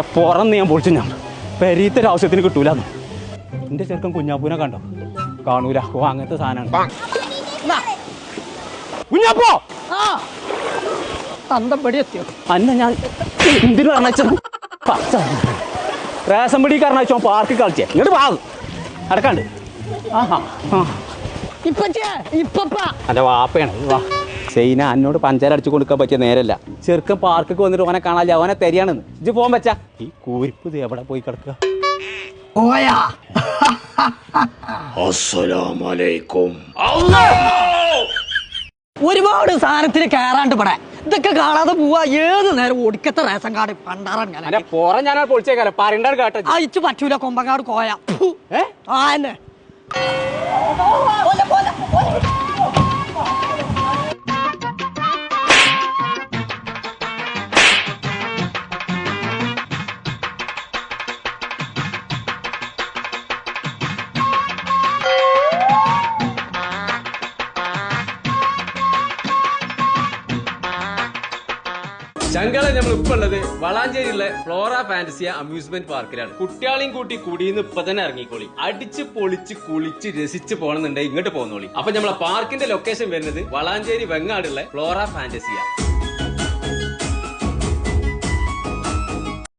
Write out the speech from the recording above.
പുറന്ന് ഞാൻ പൊളിച്ചു ഞാൻ പെരീത്തൊരു ആവശ്യത്തിന് കിട്ടൂലെന്ന്. എന്റെ ചെറുക്കൻ കുഞ്ഞാപ്പൂനെ കണ്ടോ? കാണൂല. ഓ അങ്ങനത്തെ സാധനമാണ് കുഞ്ഞാപ്പോ. അന്ന ഞാൻ എന്തിനു പറഞ്ഞ റേഷൻ പിടി കാരണോ പാർക്കിൽ കളിച്ചേ. ഇങ്ങോട്ട് പാ അടക്കാണ്ട്. അന്റെ വാപ്പയാണ്. വാ സൈന എന്നോട് പഞ്ചാര അടിച്ചു കൊടുക്കാൻ പറ്റിയ നേരല്ല. ചെറുക്കൻ പാർക്കിൽ വന്നിട്ട് ഓനെ കാണാല്ല. ഓനെ തരികയാണെന്ന് ഇജ്ജ് പോകാൻ പറ്റാ. ഈ കൂരിപ്പ് ഇത് എവിടെ പോയി കിടക്കുക? ഒരുപാട് സാധനത്തിന് കയറാണ്ട് പടേ ഇതൊക്കെ കാണാതെ പോവാ. ഏത് നേരം ഒടുക്കത്തെ റേഷൻ കാർഡ് പണ്ടാറാൻ ഞാൻ പൊളിച്ചേക്കാലോ പറയണ്ട കേട്ടോ. അയച്ചു പറ്റൂല. കൊമ്പങ്ങാട് കോയ ആന്നെ ചങ്കള നമ്മളിപ്പോ ഉള്ളത് വളാഞ്ചേരിയിലെ ഫ്ലോറ ഫാന്റസിയ അമ്യൂസ്മെന്റ് പാർക്കിലാണ്. കുട്ടികളെയും കൂട്ടി കുടിയിന്ന് ഇപ്പൊ തന്നെ ഇറങ്ങിക്കോളി. അടിച്ച് പൊളിച്ച് കുളിച്ച് രസിച്ച് പോകണമെന്നുണ്ടെങ്കിൽ ഇങ്ങോട്ട് പോന്നോളി. അപ്പൊ നമ്മളെ പാർക്കിന്റെ ലൊക്കേഷൻ വരുന്നത് വളാഞ്ചേരി വെങ്ങാടുള്ള ഫ്ലോറ ഫാന്റസിയ.